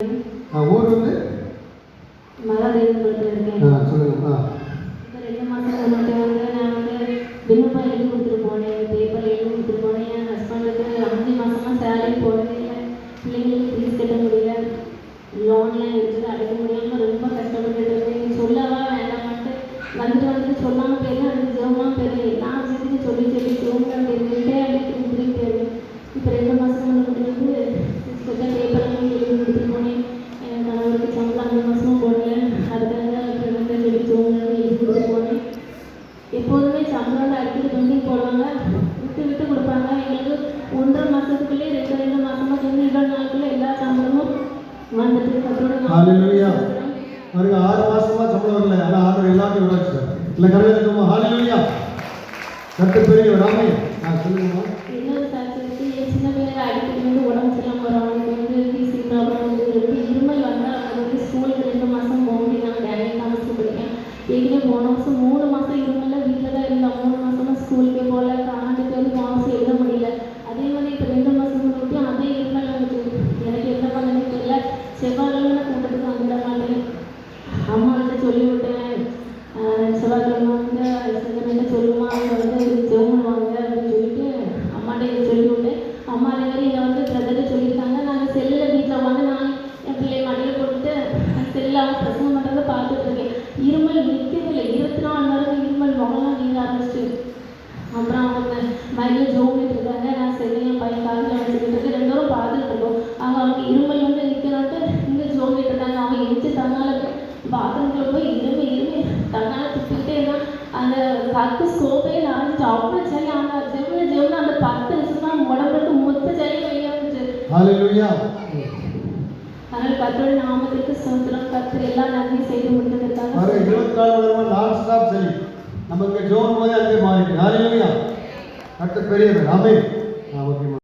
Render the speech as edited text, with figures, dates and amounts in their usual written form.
ஊர் வந்து மகாதேவபுரத்தில் இருக்கேன். சொல்லுங்க. இப்போ 2 மாதம் முன்னாடி வந்து நான் வந்து விண்ணப்பம் எழுதி கொடுத்துட்டு போனேன். பேப்பரில் எழுதி கொடுத்துட்டு போனேன். என் ஹஸ்பண்டுக்கு 5 மாதமாக சேலரி போடவே இல்லை. பிள்ளைங்களுக்கு ஃபீஸ் கட்ட முடியல. லோன்லாம் இருக்குது, அடைக்க முடியாமல் ரொம்ப கஷ்டப்பட்டுட்டு இருக்கேன். சொல்லவா வேண்டாமான்ட்டு வந்துட்டு சொல்லாமல் போயிடலாம், அதுக்கு ஜெபமாக போயிடும். எல்லா விஷயத்தையும் சொல்லி ஜெபமாக போயிருந்துட்டே அப்படியே திரும்பி போயிடுவேன். இப்போ 2 மாதம் முன்னாடி வந்து ஃபீஸ் பேப்பரெல்லாம் எழுதி கொடுத்துட்டு போனேன். என் கணவருக்கு சம்பளம் 5 மாதமும் போடல. அதுக்காக சொல்லி ஜோங்க எழுதி கொடுத்துட்டு போனேன். எப்போதுமே சம்பளம் அடிக்கடி பெண்டிங் போடுவாங்க, விட்டு கொடுப்பாங்க. எங்களுக்கு 1.5 மாதத்துக்குள்ளேயே 2 மாதமாக சொன்ன 2 நாளுக்குள்ளே எல்லா சம்பளமும் வந்துட்டு அவருக்கு 6 மாசமா சம்பளம் வரல. ஆனால் ஆர்டர் எல்லாத்தையும் விடாச்சு சார். இல்லை கரெக்டாக இருக்குமா? ஹalleluya. கர்த்தர் பெரியவர். ஆமென். சொல்லுங்கம்மா. இன்னொரு சாட்சி இருக்கு. என் சின்ன பையன் அடிக்கடி வந்து உடம்பு சரியில்லாமல் வரவங்களுக்கு வந்து பிசி ப்ராப்ளம் வந்து இருமல் வந்தால் அவங்க வந்து ஸ்கூலுக்கு 2 மாதம் போக முடியாது. டேனியல் காலேஜ் படிக்கேன். ஏற்கனவே போன வருஷம் 3 மாதம் இருமல்ல வீட்டில் தான் இருந்தால் 3 மாதமா ஸ்கூலுக்கே போகல. காணாண்டுக்கு வந்து மாதம் எழுத முடியல. அதே மாதிரி இப்போ 2 மாதம் விட்டு அதே இருமல் வந்துட்டு எனக்கு என்ன பண்ணனே தெரியல. செவ்வாய்க்கிழமை கூட்டத்துக்கு வந்துட மாட்டேன். அம்மா கிட்ட சொல்லிவிட்டேன், செவ்வாய்க்கிழமை வந்து செகண்ட் சொல்லுமா அவங்க வந்து ஜெபம் வாங்க அப்படின்னு சொல்லிட்டு அம்மாட்ட இதை சொல்லிவிட்டேன். அம்மா அதே மாதிரி இங்கே வந்து பிரதர்கிட்ட சொல்லியிருக்காங்க. நாங்கள் செல்லில் வீட்டில் வந்து நான் என் பிள்ளை மடியில் போட்டுட்டு செல்லில் அவங்க பிரசங்கம் பண்ணுறதை பார்த்துட்டு இருக்கேன். இருமல் நிற்கவே இல்லை. 24 மணி நேரம் இருமல் முகலாம் நீங்க ஆரம்பிச்சு. அப்புறம் அவங்க மயிலில் ஜோமிட்டு இருக்காங்க. நான் செல்லி என் பையன் காலில் வச்சுக்கிட்டு இருக்கு. 2 பேரும் பார்த்துட்டு இருக்கோம். அவங்க இருமல் வந்து நிற்கணுன்ட்டு இங்கே ஜோமிட்டு இருக்காங்க. அவங்க எரிச்சு தன்னால பாத்ரூம்குள்ள போய் இருமை தன்னால துப்பிக்கிட்டே இருந்தான். அந்த கத்து ஸ்கோப்பே நடந்துச்சு. அவ்வளோ சளி. அந்த ஜெவன அந்த 10 நிமிஷம் தான் உடம்புக்கு மொத்த சளி வெளியே வந்துச்சு. அதனால் கர்த்தருடைய நாமத்திற்கு ஸ்தோத்திரம். கர்த்தர் எல்லா நன்மையும் செய்து முடித்ததற்காக 24 மணி நேரம் நான் ஸ்டாப் சரி. நமக்கு ஜோன் போதே அங்கே மாறிட்டு. ஹalleluya. கர்த்தர் பெரியவர். ஆமென். ஓகே.